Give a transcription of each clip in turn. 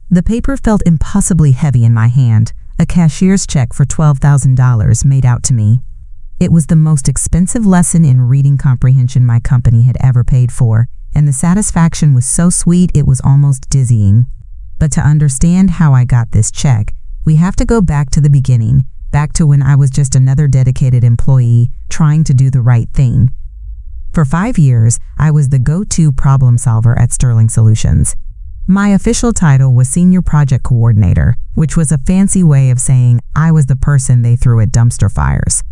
The paper felt impossibly heavy in my hand, a cashier's check for $12,000 made out to me. It was the most expensive lesson in reading comprehension my company had ever paid for, and the satisfaction was so sweet it was almost dizzying. But to understand how I got this check, we have to go back to the beginning, back to when I was just another dedicated employee trying to do the right thing. For 5 years, I was the go-to problem solver at Sterling Solutions. My official title was Senior Project Coordinator, which was a fancy way of saying I was the person they threw at dumpster fires.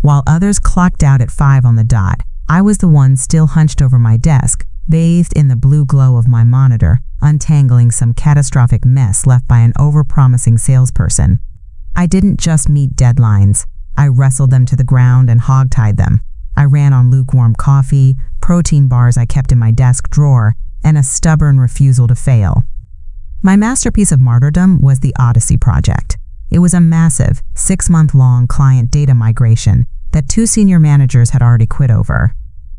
While others clocked out at 5 on the dot, I was the one still hunched over my desk, bathed in the blue glow of my monitor, untangling some catastrophic mess left by an overpromising salesperson. I didn't just meet deadlines. I wrestled them to the ground and hogtied them. I ran on lukewarm coffee, protein bars I kept in my desk drawer, and a stubborn refusal to fail. My masterpiece of martyrdom was the Odyssey project. It was a massive, 6-month-long client data migration that 2 senior managers had already quit over.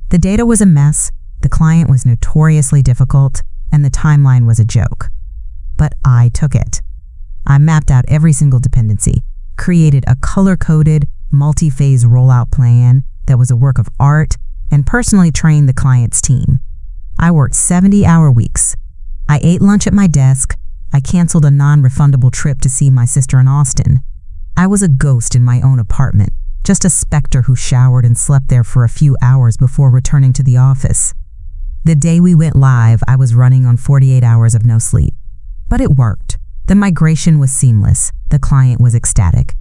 The data was a mess, the client was notoriously difficult, and the timeline was a joke. But I took it. I mapped out every single dependency, created a color-coded, multi-phase rollout plan that was a work of art, and personally trained the client's team. I worked 70-hour weeks. I ate lunch at my desk. I canceled a non-refundable trip to see my sister in Austin. I was a ghost in my own apartment, just a specter who showered and slept there for a few hours before returning to the office. The day we went live, I was running on 48 hours of no sleep. But it worked. The migration was seamless. The client was ecstatic.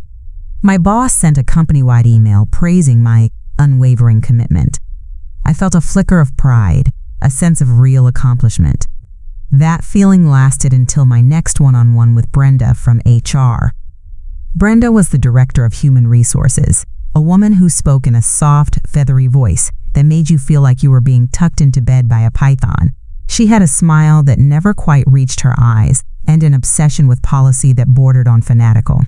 My boss sent a company-wide email praising my unwavering commitment. I felt a flicker of pride, a sense of real accomplishment. That feeling lasted until my next one-on-one with Brenda from HR. Brenda was the director of human resources, a woman who spoke in a soft, feathery voice that made you feel like you were being tucked into bed by a python. She had a smile that never quite reached her eyes and an obsession with policy that bordered on fanatical.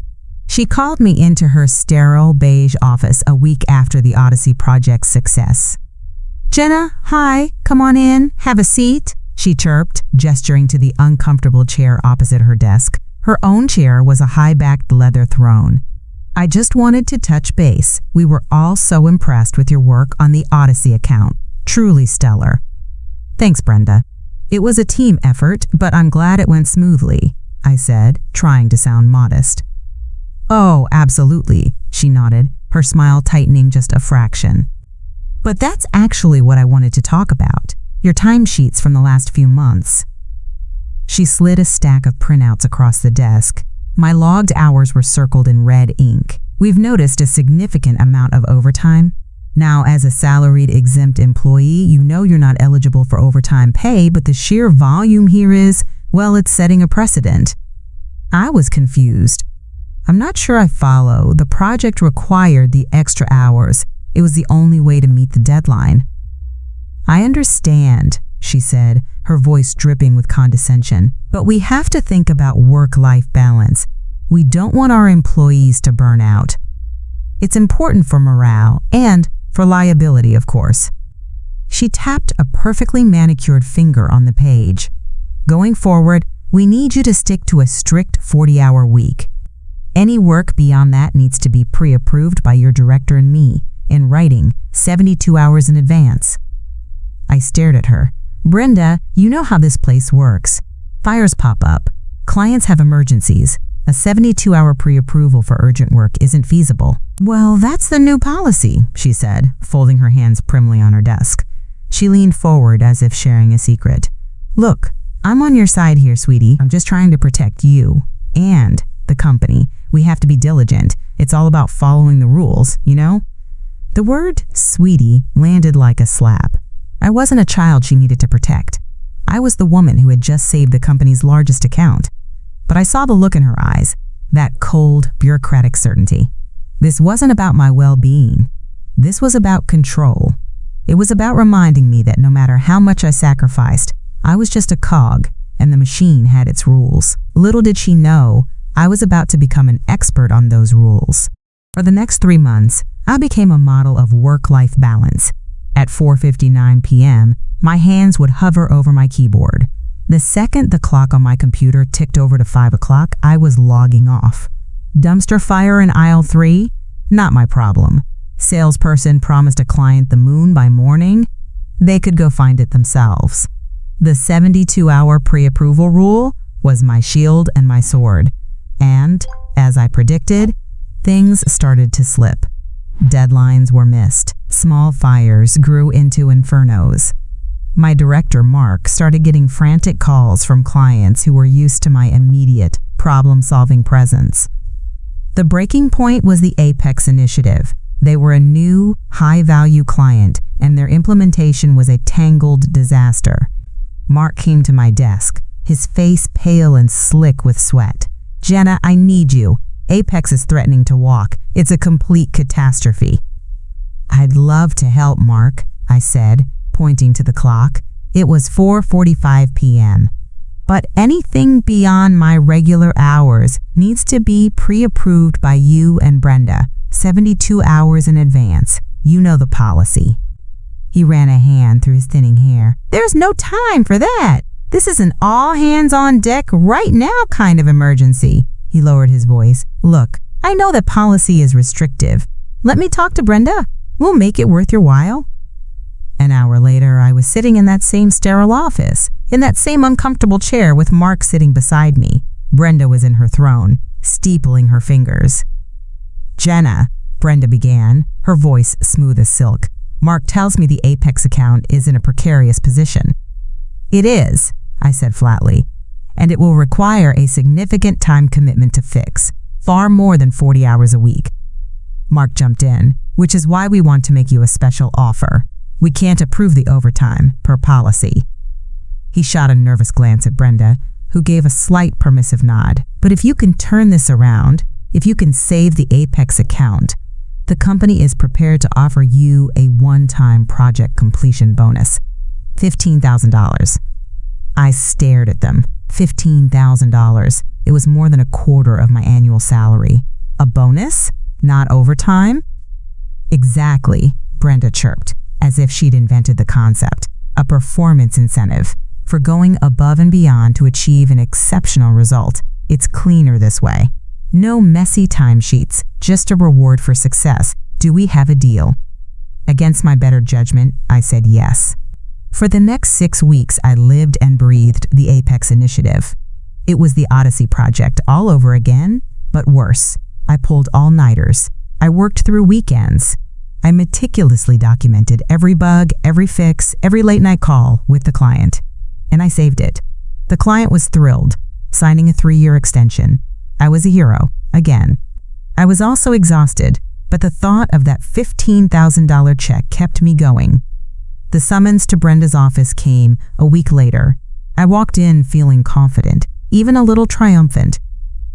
She called me into her sterile beige office a week after the Odyssey project's success. "Jenna, hi, come on in, have a seat," she chirped, gesturing to the uncomfortable chair opposite her desk. Her own chair was a high-backed leather throne. "I just wanted to touch base. We were all so impressed with your work on the Odyssey account. Truly stellar." "Thanks, Brenda. It was a team effort, but I'm glad it went smoothly," I said, trying to sound modest. "Oh, absolutely," she nodded, her smile tightening just a fraction. "But that's actually what I wanted to talk about, your timesheets from the last few months." She slid a stack of printouts across the desk. My logged hours were circled in red ink. "We've noticed a significant amount of overtime. Now, as a salaried exempt employee, you know you're not eligible for overtime pay, but the sheer volume here is, well, it's setting a precedent." I was confused. "I'm not sure I follow. The project required the extra hours. It was the only way to meet the deadline." "I understand," she said, her voice dripping with condescension, "but we have to think about work-life balance. We don't want our employees to burn out. It's important for morale and for liability, of course." She tapped a perfectly manicured finger on the page. "Going forward, we need you to stick to a strict 40-hour week. Any work beyond that needs to be pre-approved by your director and me, in writing, 72 hours in advance." I stared at her. "Brenda, you know how this place works. Fires pop up. Clients have emergencies. A 72-hour pre-approval for urgent work isn't feasible." "Well, that's the new policy," she said, folding her hands primly on her desk. She leaned forward as if sharing a secret. "Look, I'm on your side here, sweetie. I'm just trying to protect you and the company. We have to be diligent. It's all about following the rules, you know?" The word "sweetie" landed like a slap. I wasn't a child she needed to protect. I was the woman who had just saved the company's largest account. But I saw the look in her eyes, that cold, bureaucratic certainty. This wasn't about my well-being. This was about control. It was about reminding me that no matter how much I sacrificed, I was just a cog, and the machine had its rules. Little did she know, I was about to become an expert on those rules. For the next 3 months, I became a model of work-life balance. At 4:59 p.m., my hands would hover over my keyboard. The second the clock on my computer ticked over to 5 o'clock, I was logging off. Dumpster fire in aisle 3? Not my problem. Salesperson promised a client the moon by morning? They could go find it themselves. The 72-hour pre-approval rule was my shield and my sword. And, as I predicted, things started to slip. Deadlines were missed. Small fires grew into infernos. My director, Mark, started getting frantic calls from clients who were used to my immediate, problem-solving presence. The breaking point was the Apex initiative. They were a new, high-value client, and their implementation was a tangled disaster. Mark came to my desk, his face pale and slick with sweat. "Jenna, I need you. Apex is threatening to walk. It's a complete catastrophe." "I'd love to help, Mark," I said, pointing to the clock. It was 4:45 p.m. "But anything beyond my regular hours needs to be pre-approved by you and Brenda, 72 hours in advance. You know the policy." He ran a hand through his thinning hair. "There's no time for that. This is an all-hands-on-deck right now kind of emergency." He lowered his voice. "Look, I know that policy is restrictive. Let me talk to Brenda. We'll make it worth your while." An hour later, I was sitting in that same sterile office, in that same uncomfortable chair with Mark sitting beside me. Brenda was in her throne, steepling her fingers. "Jenna," Brenda began, her voice smooth as silk. "Mark tells me the Apex account is in a precarious position." "It is," I said flatly, "and it will require a significant time commitment to fix, far more than 40 hours a week." Mark jumped in, "Which is why we want to make you a special offer. We can't approve the overtime, per policy." He shot a nervous glance at Brenda, who gave a slight permissive nod. "But if you can turn this around, if you can save the Apex account, the company is prepared to offer you a one-time project completion bonus, $15,000. I stared at them. $15,000. It was more than a quarter of my annual salary. A bonus? Not overtime? "Exactly," Brenda chirped, as if she'd invented the concept. "A performance incentive for going above and beyond to achieve an exceptional result. It's cleaner this way. No messy timesheets, just a reward for success. Do we have a deal?" Against my better judgment, I said yes. For the next 6 weeks, I lived and breathed the Apex initiative. It was the Odyssey project all over again, but worse. I pulled all-nighters. I worked through weekends. I meticulously documented every bug, every fix, every late-night call with the client. And I saved it. The client was thrilled, signing a 3-year extension. I was a hero, again. I was also exhausted, but the thought of that $15,000 check kept me going. The summons to Brenda's office came a week later. I walked in feeling confident, even a little triumphant.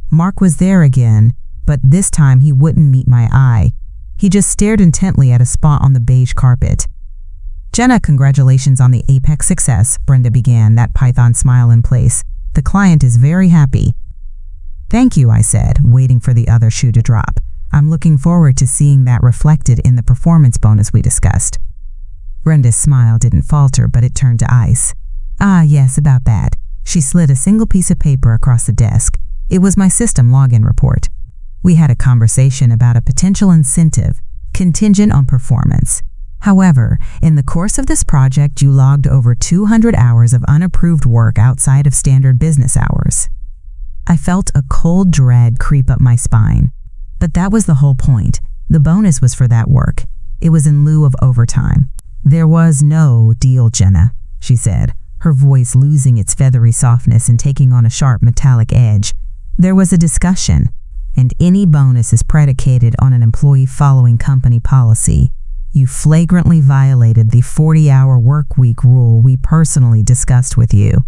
Mark was there again, but this time he wouldn't meet my eye. He just stared intently at a spot on the beige carpet. "Jenna, congratulations on the Apex success," Brenda began, that Python smile in place. "The client is very happy." "Thank you," I said, waiting for the other shoe to drop. "I'm looking forward to seeing that reflected in the performance bonus we discussed." Brenda's smile didn't falter, but it turned to ice. "Ah, yes, about that." She slid a single piece of paper across the desk. It was my system login report. We had a conversation about a potential incentive, contingent on performance. However, in the course of this project, you logged over 200 hours of unapproved work outside of standard business hours. I felt a cold dread creep up my spine. But that was the whole point. The bonus was for that work. It was in lieu of overtime. "There was no deal, Jenna," she said, her voice losing its feathery softness and taking on a sharp metallic edge. "There was a discussion, and any bonus is predicated on an employee following company policy. You flagrantly violated the 40-hour work week rule we personally discussed with you."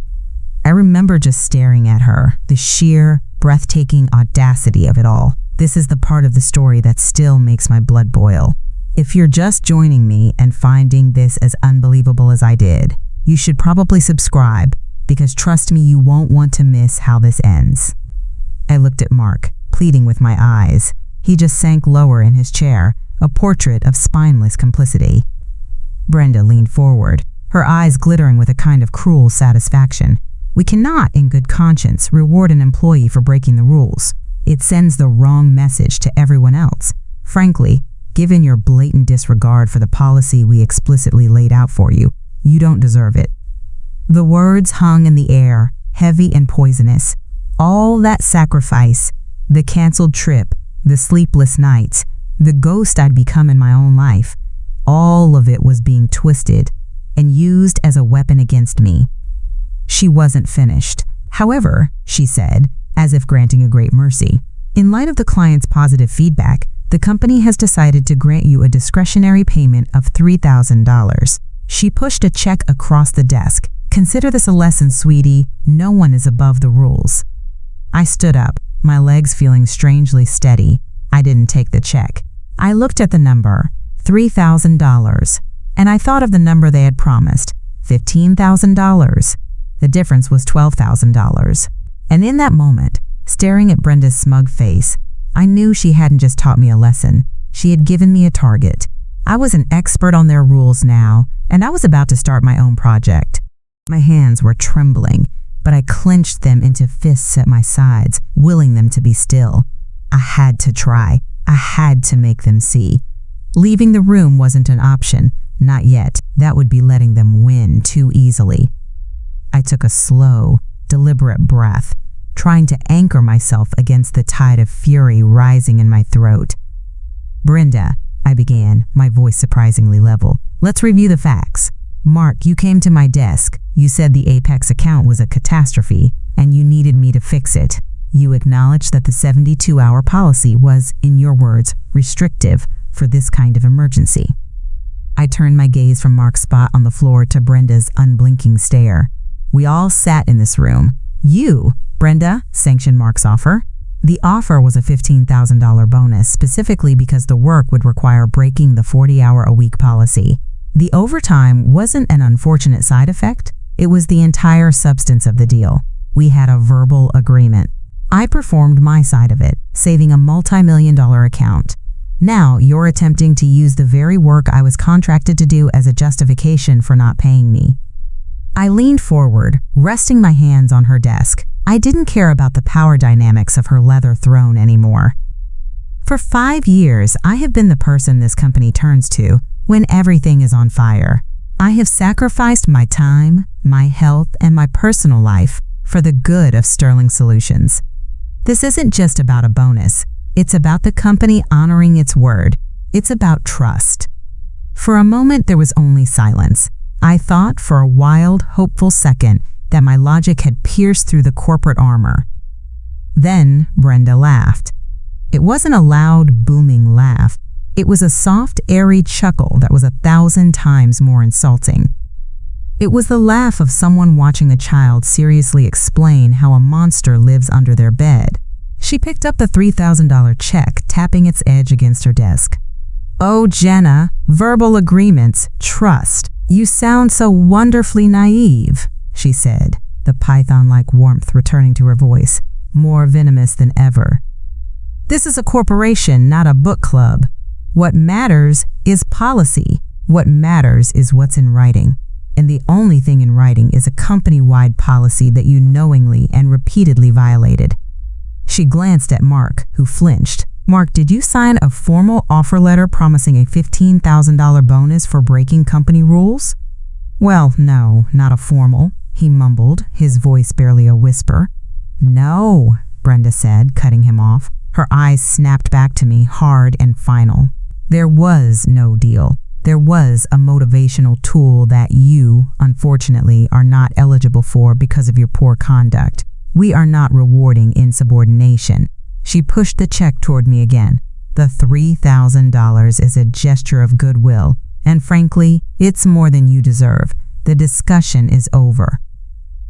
I remember just staring at her, the sheer, breathtaking audacity of it all. This is the part of the story that still makes my blood boil. If you're just joining me and finding this as unbelievable as I did, you should probably subscribe, because trust me, you won't want to miss how this ends. I looked at Mark, pleading with my eyes. He just sank lower in his chair, a portrait of spineless complicity. Brenda leaned forward, her eyes glittering with a kind of cruel satisfaction. We cannot, in good conscience, reward an employee for breaking the rules. It sends the wrong message to everyone else. Frankly, given your blatant disregard for the policy we explicitly laid out for you, you don't deserve it." The words hung in the air, heavy and poisonous. All that sacrifice, the canceled trip, the sleepless nights, the ghost I'd become in my own life, all of it was being twisted and used as a weapon against me. She wasn't finished. "However," she said, as if granting a great mercy, "in light of the client's positive feedback, the company has decided to grant you a discretionary payment of $3,000. She pushed a check across the desk. "Consider this a lesson, sweetie. No one is above the rules." I stood up, my legs feeling strangely steady. I didn't take the check. I looked at the number, $3,000, and I thought of the number they had promised, $15,000. The difference was $12,000. And in that moment, staring at Brenda's smug face, I knew she hadn't just taught me a lesson. She had given me a target. I was an expert on their rules now, and I was about to start my own project. My hands were trembling, but I clenched them into fists at my sides, willing them to be still. I had to try. I had to make them see. Leaving the room wasn't an option. Not yet. That would be letting them win too easily. I took a slow, deliberate breath, trying to anchor myself against the tide of fury rising in my throat. "Brenda," I began, my voice surprisingly level, "let's review the facts. Mark, you came to my desk. You said the Apex account was a catastrophe, and you needed me to fix it. You acknowledged that the 72-hour policy was, in your words, restrictive for this kind of emergency." I turned my gaze from Mark's spot on the floor to Brenda's unblinking stare. We all sat in this room. "You, Brenda," sanctioned Mark's offer. The offer was a $15,000 bonus, specifically because the work would require breaking the 40-hour-a-week policy. The overtime wasn't an unfortunate side effect. It was the entire substance of the deal. We had a verbal agreement. I performed my side of it, saving a multi-million-dollar account. Now you're attempting to use the very work I was contracted to do as a justification for not paying me. I leaned forward, resting my hands on her desk. I didn't care about the power dynamics of her leather throne anymore. For 5 years, I have been the person this company turns to when everything is on fire. I have sacrificed my time, my health, and my personal life for the good of Sterling Solutions. This isn't just about a bonus. It's about the company honoring its word. It's about trust. For a moment, there was only silence. I thought for a wild, hopeful second that my logic had pierced through the corporate armor. Then Brenda laughed. It wasn't a loud, booming laugh. It was a soft, airy chuckle that was 1,000 times more insulting. It was the laugh of someone watching a child seriously explain how a monster lives under their bed. She picked up the $3,000 check, tapping its edge against her desk. "Oh, Jenna, verbal agreements, trust. You sound so wonderfully naive," she said, the python-like warmth returning to her voice, more venomous than ever. "This is a corporation, not a book club. What matters is policy. What matters is what's in writing. And the only thing in writing is a company-wide policy that you knowingly and repeatedly violated." She glanced at Mark, who flinched. "Mark, did you sign a formal offer letter promising a $15,000 bonus for breaking company rules?" "Well, no, not a formal," he mumbled, his voice barely a whisper. "No," Brenda said, cutting him off. Her eyes snapped back to me, hard and final. "There was no deal. There was a motivational tool that you, unfortunately, are not eligible for because of your poor conduct. We are not rewarding insubordination." She pushed the check toward me again. "The $3,000 is a gesture of goodwill, and frankly, it's more than you deserve. The discussion is over."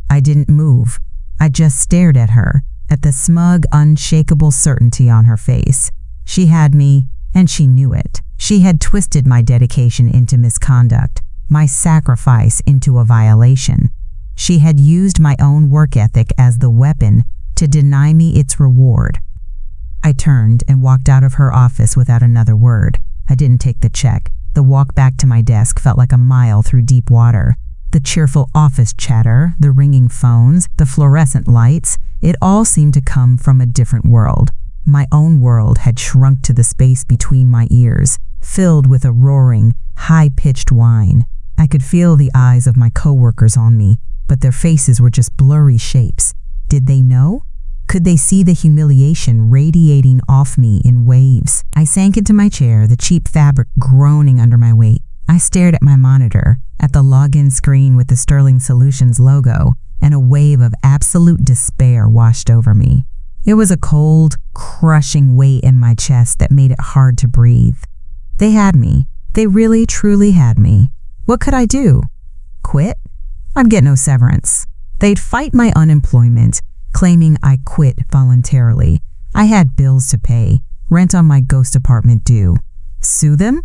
I didn't move. I just stared at her, at the smug, unshakable certainty on her face. She had me, and she knew it. She had twisted my dedication into misconduct, my sacrifice into a violation. She had used my own work ethic as the weapon to deny me its reward. I turned and walked out of her office without another word. I didn't take the check. The walk back to my desk felt like a mile through deep water. The cheerful office chatter, the ringing phones, the fluorescent lights, it all seemed to come from a different world. My own world had shrunk to the space between my ears, filled with a roaring, high-pitched whine. I could feel the eyes of my coworkers on me, but their faces were just blurry shapes. Did they know? Could they see the humiliation radiating off me in waves? I sank into my chair, the cheap fabric groaning under my weight. I stared at my monitor, at the login screen with the Sterling Solutions logo, and a wave of absolute despair washed over me. It was a cold, crushing weight in my chest that made it hard to breathe. They had me. They really, truly had me. What could I do? Quit? I'd get no severance. They'd fight my unemployment, claiming I quit voluntarily. I had bills to pay, rent on my ghost apartment due. Sue them?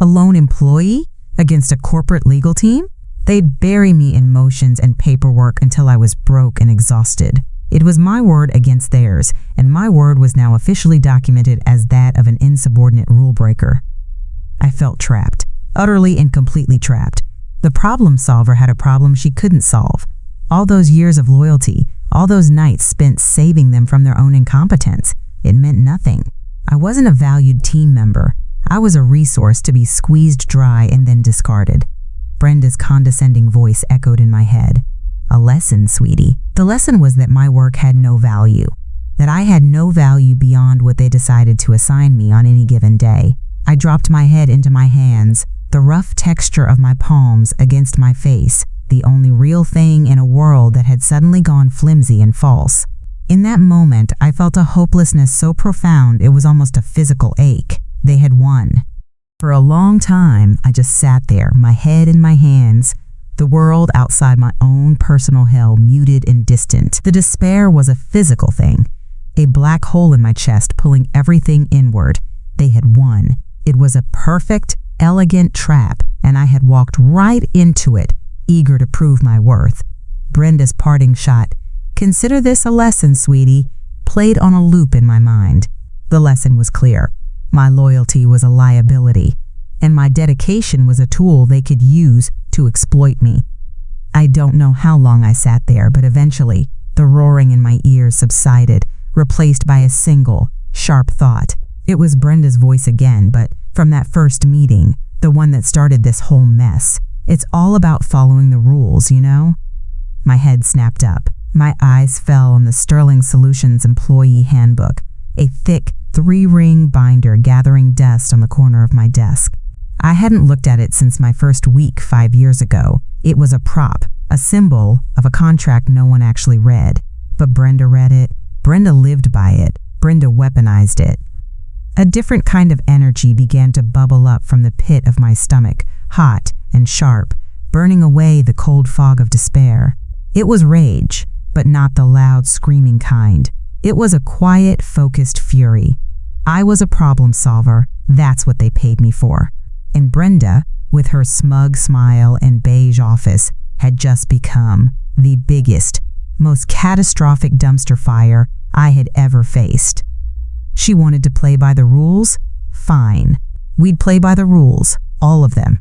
A lone employee against a corporate legal team? They'd bury me in motions and paperwork until I was broke and exhausted. It was my word against theirs, and my word was now officially documented as that of an insubordinate rule breaker. I felt trapped, utterly and completely trapped. The problem solver had a problem she couldn't solve. All those years of loyalty, all those nights spent saving them from their own incompetence, it meant nothing. I wasn't a valued team member. I was a resource to be squeezed dry and then discarded. Brenda's condescending voice echoed in my head. A lesson, sweetie. The lesson was that my work had no value, that I had no value beyond what they decided to assign me on any given day. I dropped my head into my hands, the rough texture of my palms against my face, the only real thing in a world that had suddenly gone flimsy and false. In that moment, I felt a hopelessness so profound it was almost a physical ache. They had won. For a long time, I just sat there, my head in my hands, the world outside my own personal hell muted and distant. The despair was a physical thing, a black hole in my chest pulling everything inward. They had won. It was a perfect, elegant trap, and I had walked right into it, eager to prove my worth. Brenda's parting shot, "Consider this a lesson, sweetie," played on a loop in my mind. The lesson was clear. My loyalty was a liability, and my dedication was a tool they could use to exploit me. I don't know how long I sat there, but eventually, the roaring in my ears subsided, replaced by a single, sharp thought. It was Brenda's voice again, but from that first meeting, the one that started this whole mess. It's all about following the rules, you know? My head snapped up. My eyes fell on the Sterling Solutions Employee Handbook, a thick, 3-ring binder gathering dust on the corner of my desk. I hadn't looked at it since my first week 5 years ago. It was a prop, a symbol of a contract no one actually read. But Brenda read it. Brenda lived by it. Brenda weaponized it. A different kind of energy began to bubble up from the pit of my stomach, hot and sharp, burning away the cold fog of despair. It was rage, but not the loud, screaming kind. It was a quiet, focused fury. I was a problem solver. That's what they paid me for. And Brenda, with her smug smile and beige office, had just become the biggest, most catastrophic dumpster fire I had ever faced. She wanted to play by the rules? Fine. We'd play by the rules, all of them.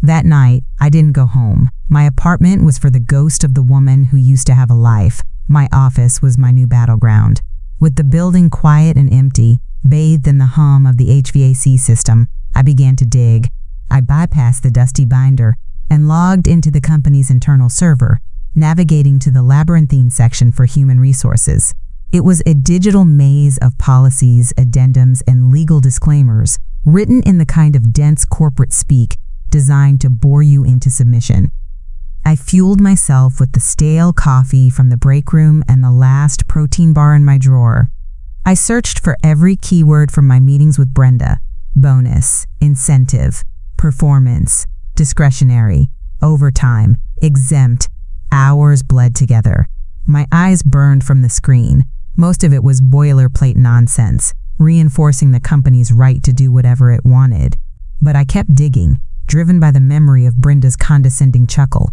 That night, I didn't go home. My apartment was for the ghost of the woman who used to have a life. My office was my new battleground. With the building quiet and empty, bathed in the hum of the HVAC system, I began to dig. I bypassed the dusty binder and logged into the company's internal server, navigating to the labyrinthine section for human resources. It was a digital maze of policies, addendums, and legal disclaimers, written in the kind of dense corporate speak designed to bore you into submission. I fueled myself with the stale coffee from the break room and the last protein bar in my drawer. I searched for every keyword from my meetings with Brenda: bonus, incentive, performance, discretionary, overtime, exempt. Hours bled together. My eyes burned from the screen. Most of it was boilerplate nonsense, reinforcing the company's right to do whatever it wanted. But I kept digging, driven by the memory of Brenda's condescending chuckle.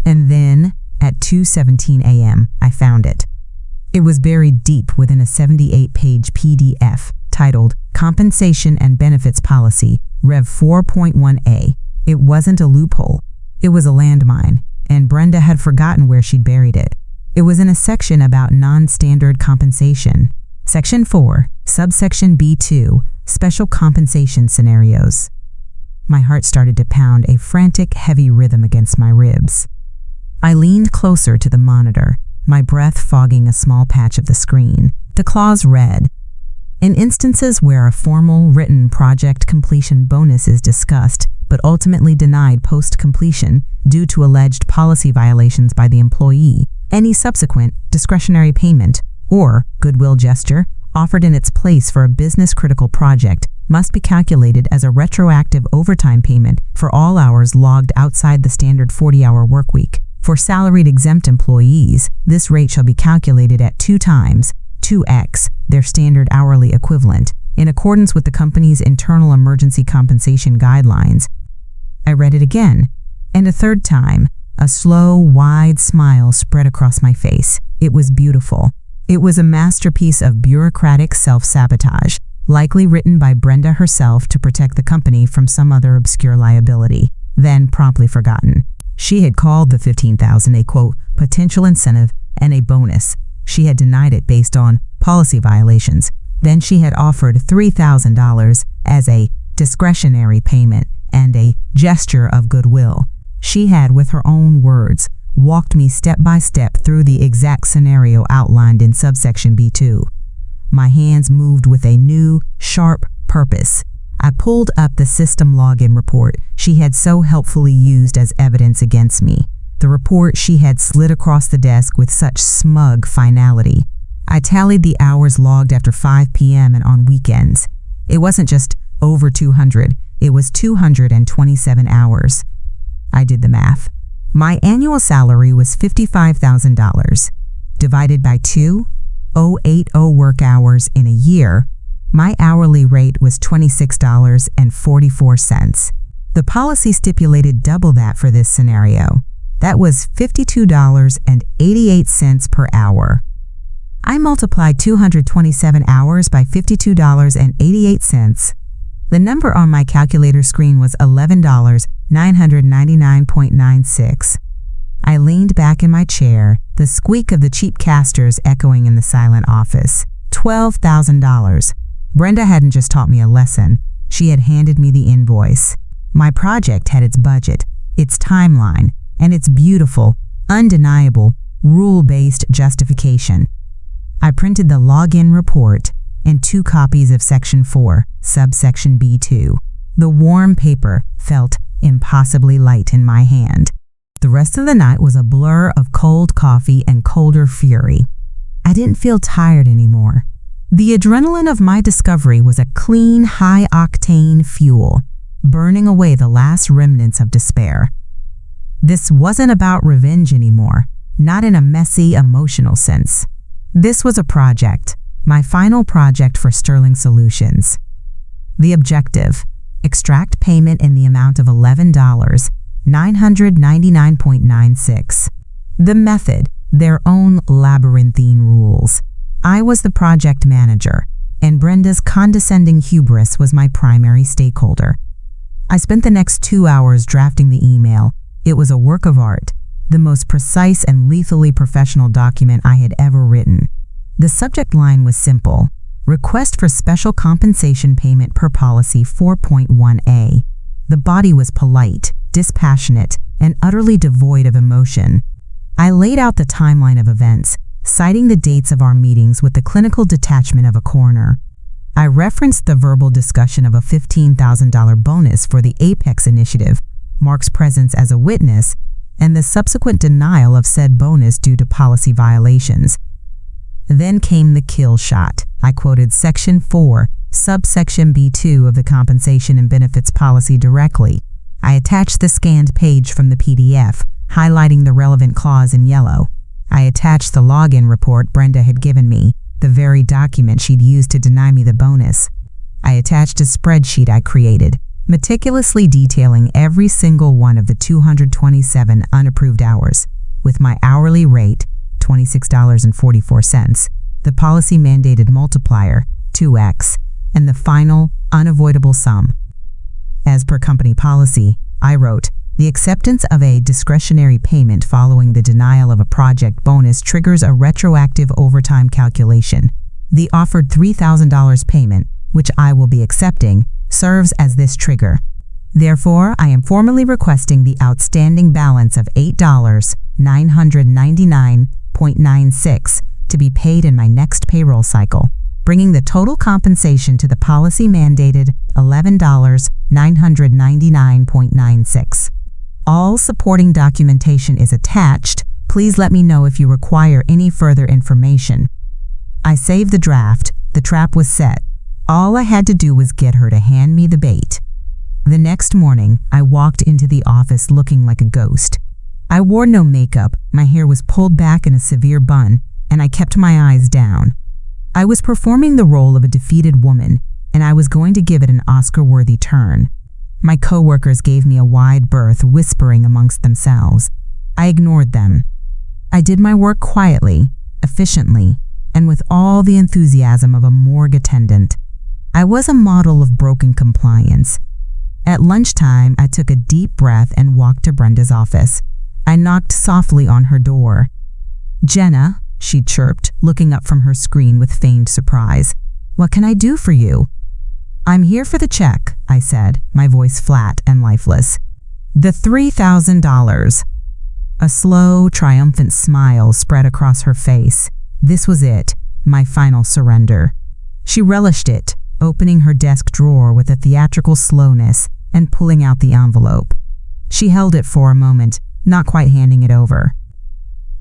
And then, at 2:17 a.m., I found it. It was buried deep within a 78-page PDF titled Compensation and Benefits Policy, Rev 4.1a. It wasn't a loophole. It was a landmine, and Brenda had forgotten where she'd buried it. It was in a section about non-standard compensation. Section 4, subsection B2, special compensation scenarios. My heart started to pound a frantic, heavy rhythm against my ribs. I leaned closer to the monitor, my breath fogging a small patch of the screen. The clause read, "In instances where a formal, written project completion bonus is discussed, but ultimately denied post-completion due to alleged policy violations by the employee, any subsequent discretionary payment or goodwill gesture offered in its place for a business-critical project must be calculated as a retroactive overtime payment for all hours logged outside the standard 40-hour workweek. For salaried exempt employees, this rate shall be calculated at 2 times 2x their standard hourly equivalent, in accordance with the company's internal emergency compensation guidelines." I read it again, and a third time. A slow, wide smile spread across my face. It was beautiful. It was a masterpiece of bureaucratic self-sabotage, likely written by Brenda herself to protect the company from some other obscure liability, then promptly forgotten. She had called the $15,000 a, quote, potential incentive and a bonus. She had denied it based on policy violations. Then she had offered $3,000 as a discretionary payment and a gesture of goodwill. She had, with her own words, walked me step by step through the exact scenario outlined in subsection B2. My hands moved with a new, sharp purpose. I pulled up the system login report she had so helpfully used as evidence against me, the report she had slid across the desk with such smug finality. I tallied the hours logged after 5 p.m. and on weekends. It wasn't just over 200, it was 227 hours. I did the math. My annual salary was $55,000. Divided by 2,080 work hours in a year, my hourly rate was $26.44. The policy stipulated double that for this scenario. That was $52.88 per hour. I multiplied 227 hours by $52.88. The number on my calculator screen was $11,999.96. I leaned back in my chair, the squeak of the cheap casters echoing in the silent office. $12,000. Brenda hadn't just taught me a lesson. She had handed me the invoice. My project had its budget, its timeline, and its beautiful, undeniable, rule-based justification. I printed the login report and 2 copies of Section 4, subsection B2. The warm paper felt impossibly light in my hand. The rest of the night was a blur of cold coffee and colder fury. I didn't feel tired anymore. The adrenaline of my discovery was a clean, high-octane fuel, burning away the last remnants of despair. This wasn't about revenge anymore, not in a messy, emotional sense. This was a project, my final project for Sterling Solutions. The objective: extract payment in the amount of $11,999.96. The method: their own labyrinthine rules. I was the project manager, and Brenda's condescending hubris was my primary stakeholder. I spent the next 2 hours drafting the email. It was a work of art, the most precise and lethally professional document I had ever written. The subject line was simple: request for special compensation payment per policy 4.1a. The body was polite, dispassionate, and utterly devoid of emotion. I laid out the timeline of events, citing the dates of our meetings with the clinical detachment of a coroner. I referenced the verbal discussion of a $15,000 bonus for the Apex initiative, Mark's presence as a witness, and the subsequent denial of said bonus due to policy violations. Then came the kill shot. I quoted Section 4, subsection B2 of the Compensation and Benefits Policy directly. I attached the scanned page from the PDF, highlighting the relevant clause in yellow. I attached the login report Brenda had given me, the very document she'd used to deny me the bonus. I attached a spreadsheet I created, meticulously detailing every single one of the 227 unapproved hours, with my hourly rate, $26.44, the policy-mandated multiplier, 2x, and the final, unavoidable sum. As per company policy, I wrote, The acceptance of a discretionary payment following the denial of a project bonus triggers a retroactive overtime calculation. The offered $3,000 payment, which I will be accepting, serves as this trigger. Therefore, I am formally requesting the outstanding balance of $8,999.96 to be paid in my next payroll cycle, bringing the total compensation to the policy-mandated $11,999.96. All supporting documentation is attached. Please let me know if you require any further information. I saved the draft. The trap was set. All I had to do was get her to hand me the bait. The next morning, I walked into the office looking like a ghost. I wore no makeup, my hair was pulled back in a severe bun, and I kept my eyes down. I was performing the role of a defeated woman, and I was going to give it an Oscar-worthy turn. My coworkers gave me a wide berth, whispering amongst themselves. I ignored them. I did my work quietly, efficiently, and with all the enthusiasm of a morgue attendant. I was a model of broken compliance. At lunchtime, I took a deep breath and walked to Brenda's office. I knocked softly on her door. "Jenna," she chirped, looking up from her screen with feigned surprise. "What can I do for you?" "I'm here for the check," I said, my voice flat and lifeless. "The $3,000. A slow, triumphant smile spread across her face. This was it, my final surrender. She relished it, opening her desk drawer with a theatrical slowness and pulling out the envelope. She held it for a moment, not quite handing it over.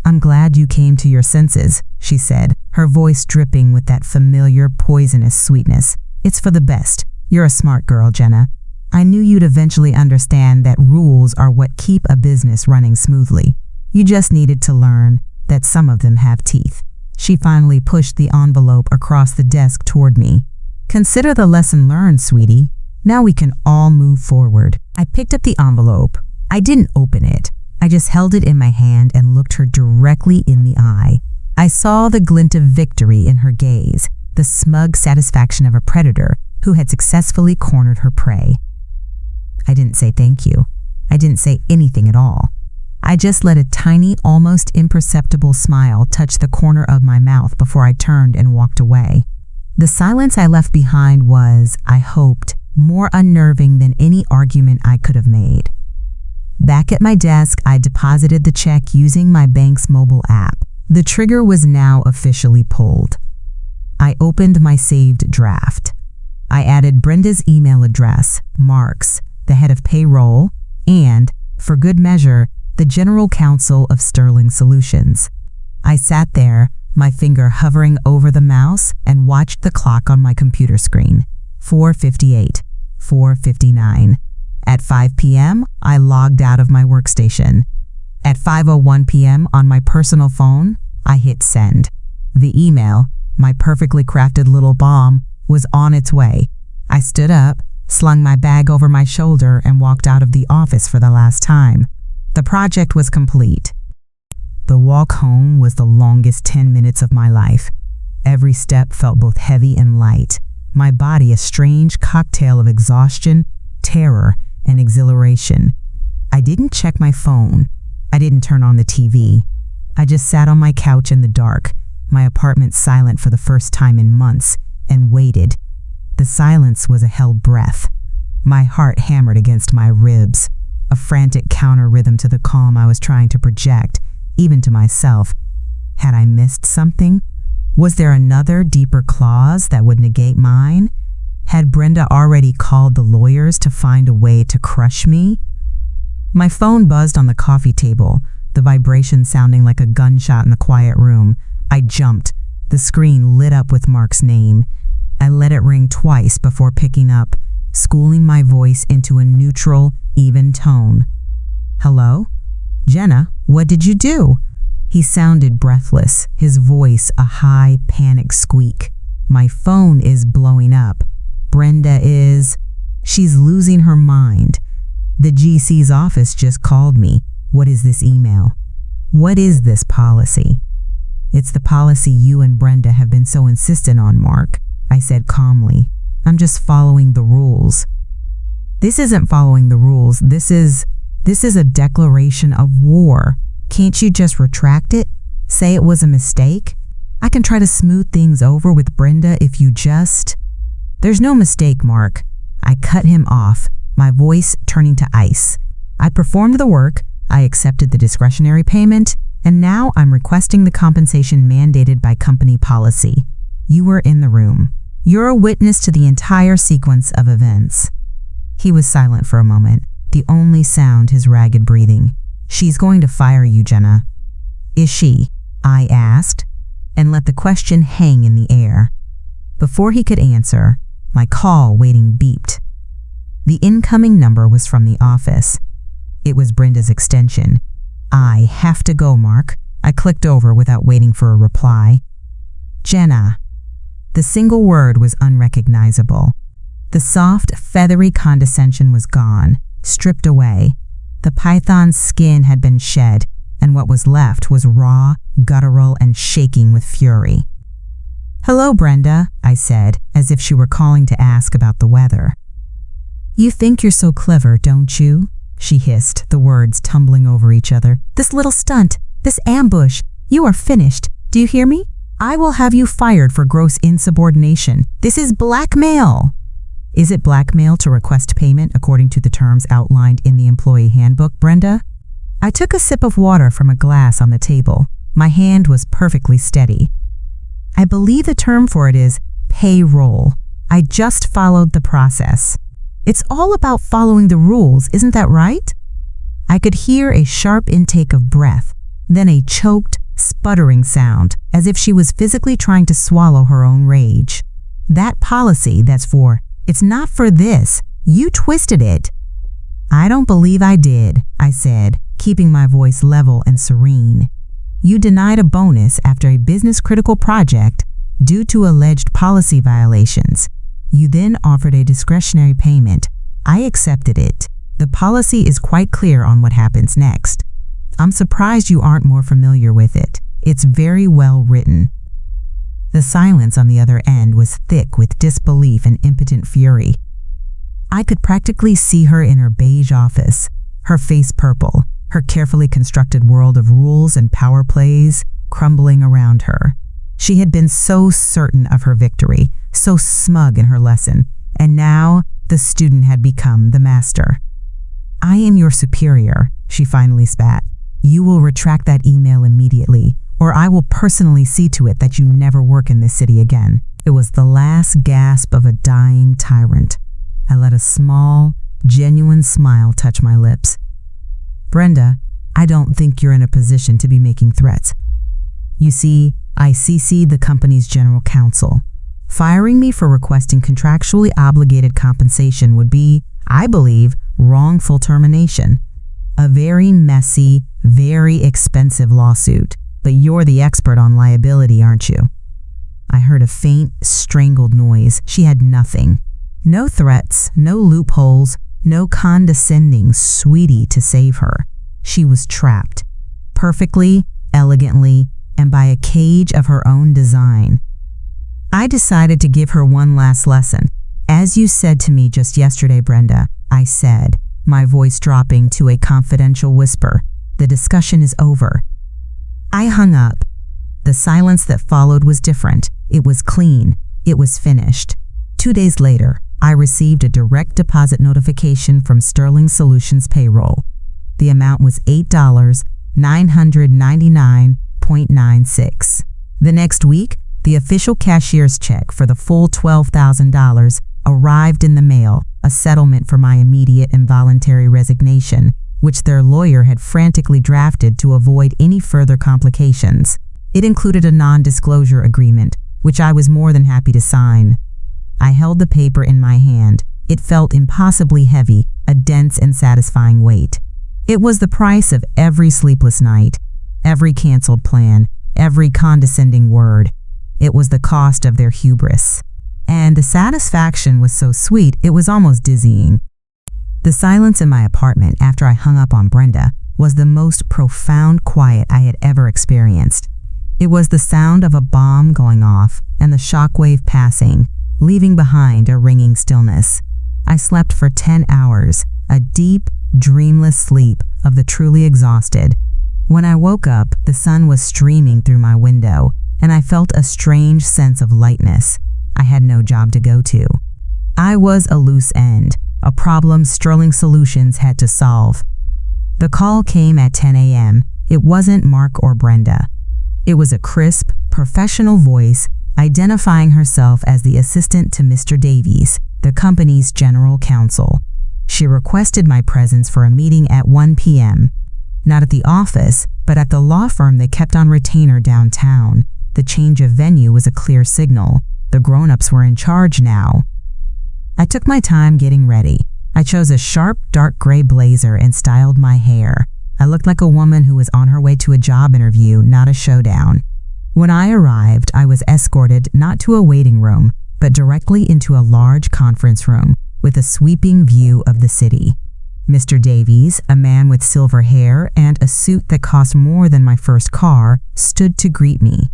"I'm glad you came to your senses," she said, her voice dripping with that familiar, poisonous sweetness. "It's for the best. You're a smart girl, Jenna. I knew you'd eventually understand that rules are what keep a business running smoothly. You just needed to learn that some of them have teeth." She finally pushed the envelope across the desk toward me. "Consider the lesson learned, sweetie. Now we can all move forward." I picked up the envelope. I didn't open it. I just held it in my hand and looked her directly in the eye. I saw the glint of victory in her gaze, the smug satisfaction of a predator who had successfully cornered her prey. I didn't say thank you. I didn't say anything at all. I just let a tiny, almost imperceptible smile touch the corner of my mouth before I turned and walked away. The silence I left behind was, I hoped, more unnerving than any argument I could have made. Back at my desk, I deposited the check using my bank's mobile app. The trigger was now officially pulled. I opened my saved draft. I added Brenda's email address, Marks, the head of payroll, and, for good measure, the general counsel of Sterling Solutions. I sat there, my finger hovering over the mouse, and watched the clock on my computer screen. 4:58, 4:59. At 5 p.m., I logged out of my workstation. At 5:01 p.m. on my personal phone, I hit send. The email, my perfectly crafted little bomb, was on its way. I stood up, slung my bag over my shoulder, and walked out of the office for the last time. The project was complete. The walk home was the longest 10 minutes of my life. Every step felt both heavy and light, my body a strange cocktail of exhaustion, terror, and exhilaration. I didn't check my phone. I didn't turn on the TV. I just sat on my couch in the dark, my apartment silent for the first time in months, and waited. The silence was a held breath. My heart hammered against my ribs, a frantic counter rhythm to the calm I was trying to project, even to myself. Had I missed something? Was there another, deeper clause that would negate mine? Had Brenda already called the lawyers to find a way to crush me? My phone buzzed on the coffee table, the vibration sounding like a gunshot in the quiet room. I jumped. The screen lit up with Mark's name. I let it ring twice before picking up, schooling my voice into a neutral, even tone. "Hello? Jenna, what did you do?" He sounded breathless, his voice a high, panic squeak. "My phone is blowing up. Brenda is... She's losing her mind. The GC's office just called me. What is this email? What is this policy?" "It's the policy you and Brenda have been so insistent on, Mark," I said calmly. "I'm just following the rules." "This isn't following the rules. This This is a declaration of war. Can't you just retract it? Say it was a mistake? I can try to smooth things over with Brenda if you just… There's no mistake, Mark. I cut him off, my voice turning to ice. I performed the work, I accepted the discretionary payment, and now I'm requesting the compensation mandated by company policy. You were in the room. You're a witness to the entire sequence of events. He was silent for a moment, the only sound his ragged breathing. She's going to fire you, Jenna. Is she? I asked, and let the question hang in the air. Before he could answer, my call waiting beeped. The incoming number was from the office. It was Brenda's extension. I have to go, Mark. I clicked over without waiting for a reply. Jenna. The single word was unrecognizable. The soft, feathery condescension was gone, stripped away. The python's skin had been shed, and what was left was raw, guttural, and shaking with fury. Hello, Brenda, I said, as if she were calling to ask about the weather. You think you're so clever, don't you? She hissed, the words tumbling over each other. This little stunt, this ambush, you are finished. Do you hear me? I will have you fired for gross insubordination. This is blackmail. Is it blackmail to request payment according to the terms outlined in the employee handbook, Brenda? I took a sip of water from a glass on the table. My hand was perfectly steady. I believe the term for it is payroll. I just followed the process. It's all about following the rules, isn't that right? I could hear a sharp intake of breath, then a choked, sputtering sound, as if she was physically trying to swallow her own rage. That policy, that's for, it's not for this. You twisted it. I don't believe I did, I said, keeping my voice level and serene. You denied a bonus after a business-critical project due to alleged policy violations. You then offered a discretionary payment. I accepted it. The policy is quite clear on what happens next. I'm surprised you aren't more familiar with it. It's very well written. The silence on the other end was thick with disbelief and impotent fury. I could practically see her in her beige office, her face purple, her carefully constructed world of rules and power plays crumbling around her. She had been so certain of her victory, so smug in her lesson, and now the student had become the master. I am your superior, she finally spat. You will retract that email immediately, or I will personally see to it that you never work in this city again. It was the last gasp of a dying tyrant. I let a small, genuine smile touch my lips. Brenda, I don't think you're in a position to be making threats. You see, I CC'd the company's general counsel. Firing me for requesting contractually obligated compensation would be, I believe, wrongful termination. A very messy, very expensive lawsuit, but you're the expert on liability, aren't you? I heard a faint, strangled noise. She had nothing. No threats, no loopholes, no condescending sweetie to save her. She was trapped, perfectly, elegantly, and by a cage of her own design. I decided to give her one last lesson. As you said to me just yesterday, Brenda, I said, my voice dropping to a confidential whisper, the discussion is over. I hung up. The silence that followed was different. It was clean. It was finished. 2 days later, I received a direct deposit notification from Sterling Solutions Payroll. The amount was $8,999.96. The next week, the official cashier's check for the full $12,000 arrived in the mail, a settlement for my immediate and voluntary resignation, which their lawyer had frantically drafted to avoid any further complications. It included a non-disclosure agreement, which I was more than happy to sign. I held the paper in my hand. It felt impossibly heavy, a dense and satisfying weight. It was the price of every sleepless night, every canceled plan, every condescending word. It was the cost of their hubris. And the satisfaction was so sweet, it was almost dizzying. The silence in my apartment after I hung up on Brenda was the most profound quiet I had ever experienced. It was the sound of a bomb going off and the shockwave passing, leaving behind a ringing stillness. I slept for 10 hours, a deep, dreamless sleep of the truly exhausted. When I woke up, the sun was streaming through my window, and I felt a strange sense of lightness. I had no job to go to. I was a loose end, a problem Sterling Solutions had to solve. The call came at 10 a.m. It wasn't Mark or Brenda. It was a crisp, professional voice identifying herself as the assistant to Mr. Davies, the company's general counsel. She requested my presence for a meeting at 1 p.m. Not at the office, but at the law firm they kept on retainer downtown. The change of venue was a clear signal. The grown-ups were in charge now. I took my time getting ready. I chose a sharp, dark gray blazer and styled my hair. I looked like a woman who was on her way to a job interview, not a showdown. When I arrived, I was escorted not to a waiting room, but directly into a large conference room with a sweeping view of the city. Mr. Davies, a man with silver hair and a suit that cost more than my first car, stood to greet me.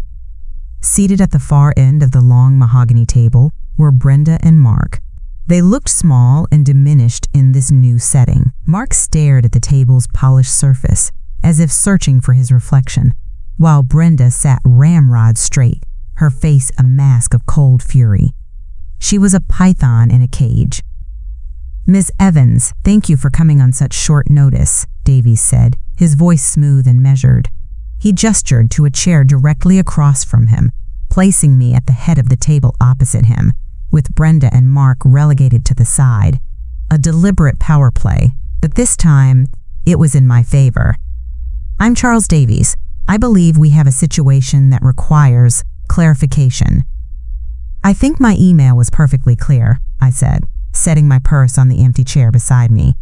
Seated at the far end of the long mahogany table were Brenda and Mark. They looked small and diminished in this new setting. Mark stared at the table's polished surface, as if searching for his reflection, while Brenda sat ramrod straight, her face a mask of cold fury. She was a python in a cage. "Miss Evans, thank you for coming on such short notice," Davies said, his voice smooth and measured. He gestured to a chair directly across from him, placing me at the head of the table opposite him, with Brenda and Mark relegated to the side. A deliberate power play, but this time it was in my favor. "I'm Charles Davies. I believe we have a situation that requires clarification." "I think my email was perfectly clear," I said, setting my purse on the empty chair beside me.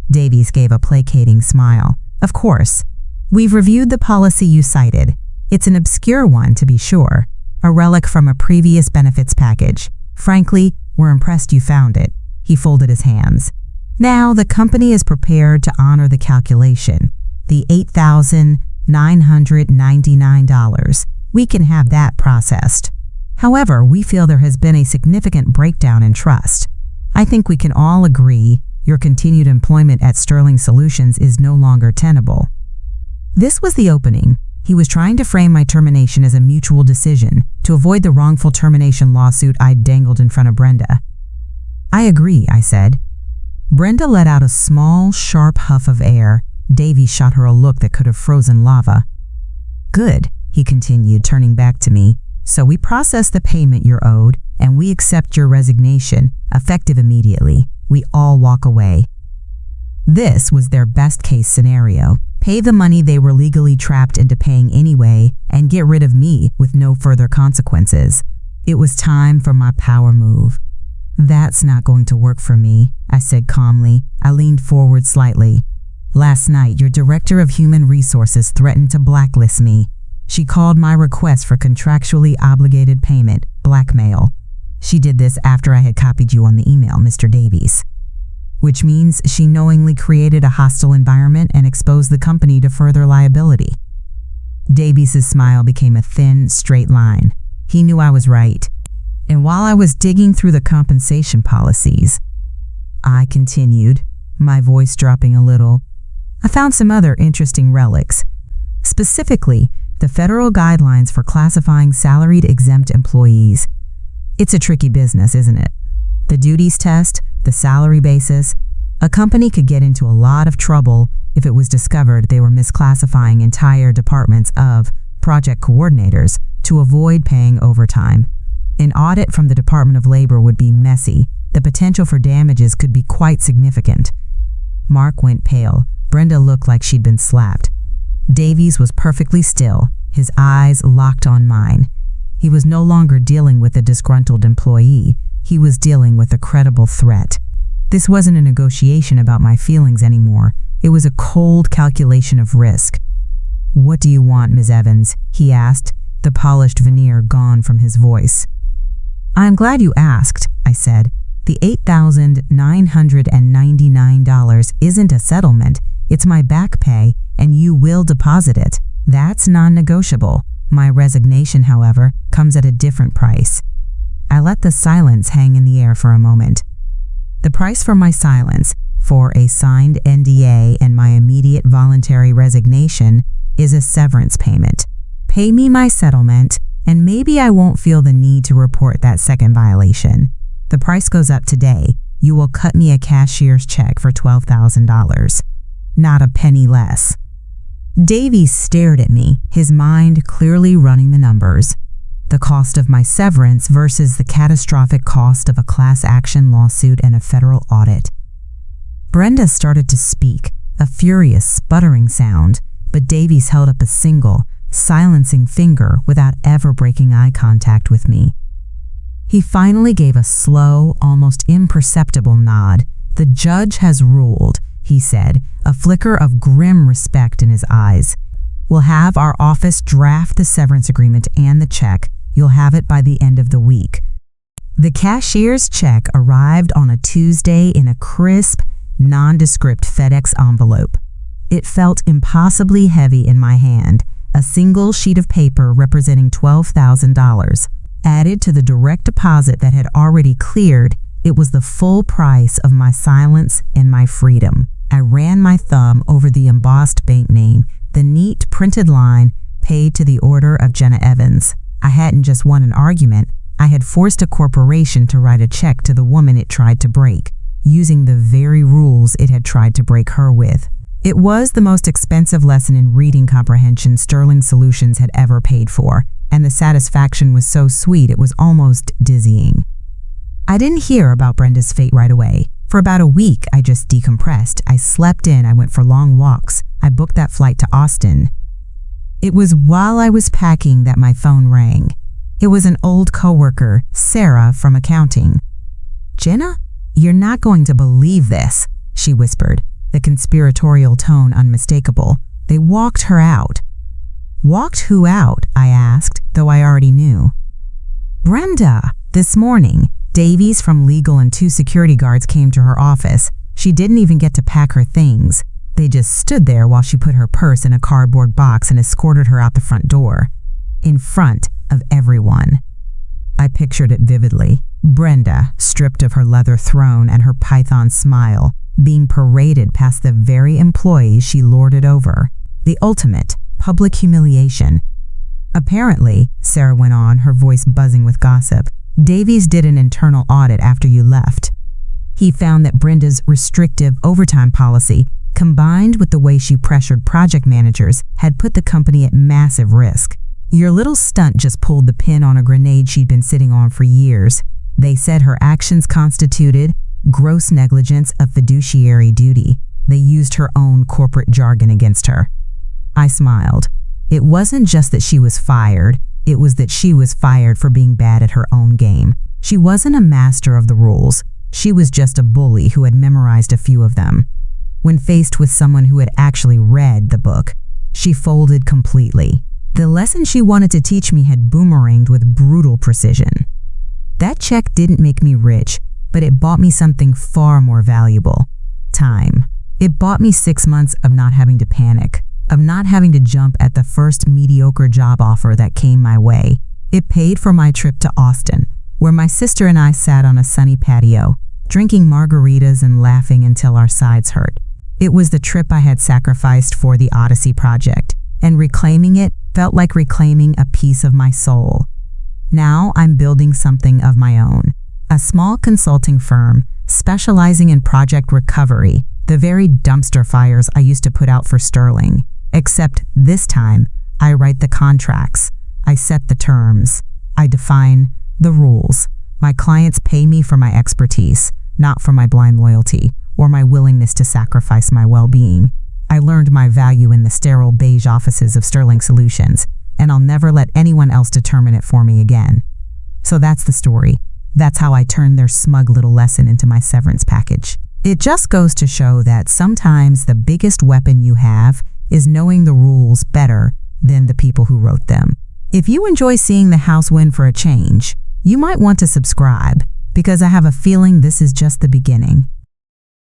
Davies gave a placating smile. "Of course. We've reviewed the policy you cited. It's an obscure one, to be sure, a relic from a previous benefits package. Frankly, we're impressed you found it." He folded his hands. "Now, the company is prepared to honor the calculation, the $8,999. We can have that processed. However, we feel there has been a significant breakdown in trust. I think we can all agree your continued employment at Sterling Solutions is no longer tenable." This was the opening. He was trying to frame my termination as a mutual decision to avoid the wrongful termination lawsuit I'd dangled in front of Brenda. "I agree," I said. Brenda let out a small, sharp huff of air. Davies shot her a look that could have frozen lava. "Good," he continued, turning back to me. "So we process the payment you're owed, and we accept your resignation, effective immediately. We all walk away." This was their best-case scenario. Pay the money they were legally trapped into paying anyway, and get rid of me with no further consequences. It was time for my power move. "That's not going to work for me," I said calmly. I leaned forward slightly. "Last night, your director of human resources threatened to blacklist me. She called my request for contractually obligated payment blackmail. She did this after I had copied you on the email, Mr. Davies. Which means she knowingly created a hostile environment and exposed the company to further liability." Davies' smile became a thin, straight line. He knew I was right. And while I was digging through the compensation policies, I continued, my voice dropping a little, I found some other interesting relics. Specifically, the federal guidelines for classifying salaried exempt employees. It's a tricky business, isn't it? The duties test, the salary basis. A company could get into a lot of trouble if it was discovered they were misclassifying entire departments of project coordinators to avoid paying overtime. An audit from the Department of Labor would be messy. The potential for damages could be quite significant. Mark went pale. Brenda looked like she'd been slapped. Davies was perfectly still, his eyes locked on mine. He was no longer dealing with a disgruntled employee. He was dealing with a credible threat. This wasn't a negotiation about my feelings anymore. It was a cold calculation of risk. "What do you want, Ms. Evans?" he asked, the polished veneer gone from his voice. "I'm glad you asked," I said. "The $8,999 isn't a settlement. It's my back pay, and you will deposit it. That's non-negotiable. My resignation, however, comes at a different price." I let the silence hang in the air for a moment. "The price for my silence," for a signed NDA and my immediate voluntary resignation is a severance payment. Pay me my settlement, and maybe I won't feel the need to report that second violation. The price goes up today. You will cut me a cashier's check for $12,000. Not a penny less. Davies stared at me, his mind clearly running the numbers. The cost of my severance versus the catastrophic cost of a class action lawsuit and a federal audit. Brenda started to speak, a furious, sputtering sound, but Davies held up a single, silencing finger without ever breaking eye contact with me. He finally gave a slow, almost imperceptible nod. "The judge has ruled," he said, a flicker of grim respect in his eyes. "We'll have our office draft the severance agreement and the check. You'll have it by the end of the week." The cashier's check arrived on a Tuesday in a crisp, nondescript FedEx envelope. It felt impossibly heavy in my hand, a single sheet of paper representing $12,000. Added to the direct deposit that had already cleared, it was the full price of my silence and my freedom. I ran my thumb over the embossed bank name, the neat printed line, "Paid to the order of Jenna Evans." I hadn't just won an argument, I had forced a corporation to write a check to the woman it tried to break, using the very rules it had tried to break her with. It was the most expensive lesson in reading comprehension Sterling Solutions had ever paid for, and the satisfaction was so sweet it was almost dizzying. I didn't hear about Brenda's fate right away. For about a week, I just decompressed. I slept in, I went for long walks. I booked that flight to Austin. It was while I was packing that my phone rang. It was an old coworker, Sarah, from accounting. "Jenna, you're not going to believe this," she whispered, the conspiratorial tone unmistakable. "They walked her out." "Walked who out?" I asked, though I already knew. "Brenda. This morning, Davies from legal and 2 security guards came to her office. She didn't even get to pack her things. They just stood there while she put her purse in a cardboard box and escorted her out the front door. In front of everyone." I pictured it vividly. Brenda, stripped of her leather throne and her python smile, being paraded past the very employees she lorded over. The ultimate public humiliation. "Apparently," Sarah went on, her voice buzzing with gossip, "Davies did an internal audit after you left. He found that Brenda's restrictive overtime policy, combined with the way she pressured project managers, had put the company at massive risk. Your little stunt just pulled the pin on a grenade she'd been sitting on for years. They said her actions constituted gross negligence of fiduciary duty. They used her own corporate jargon against her." I smiled. It wasn't just that she was fired, it was that she was fired for being bad at her own game. She wasn't a master of the rules. She was just a bully who had memorized a few of them. When faced with someone who had actually read the book, she folded completely. The lesson she wanted to teach me had boomeranged with brutal precision. That check didn't make me rich, but it bought me something far more valuable: time. It bought me 6 months of not having to panic, of not having to jump at the first mediocre job offer that came my way. It paid for my trip to Austin, where my sister and I sat on a sunny patio, drinking margaritas and laughing until our sides hurt. It was the trip I had sacrificed for the Odyssey project, and reclaiming it felt like reclaiming a piece of my soul. Now I'm building something of my own, a small consulting firm specializing in project recovery, the very dumpster fires I used to put out for Sterling. Except this time, I write the contracts, I set the terms, I define the rules. My clients pay me for my expertise, not for my blind loyalty or my willingness to sacrifice my well-being. I learned my value in the sterile beige offices of Sterling Solutions, and I'll never let anyone else determine it for me again. So that's the story. That's how I turned their smug little lesson into my severance package. It just goes to show that sometimes the biggest weapon you have is knowing the rules better than the people who wrote them. If you enjoy seeing the house win for a change, you might want to subscribe, because I have a feeling this is just the beginning.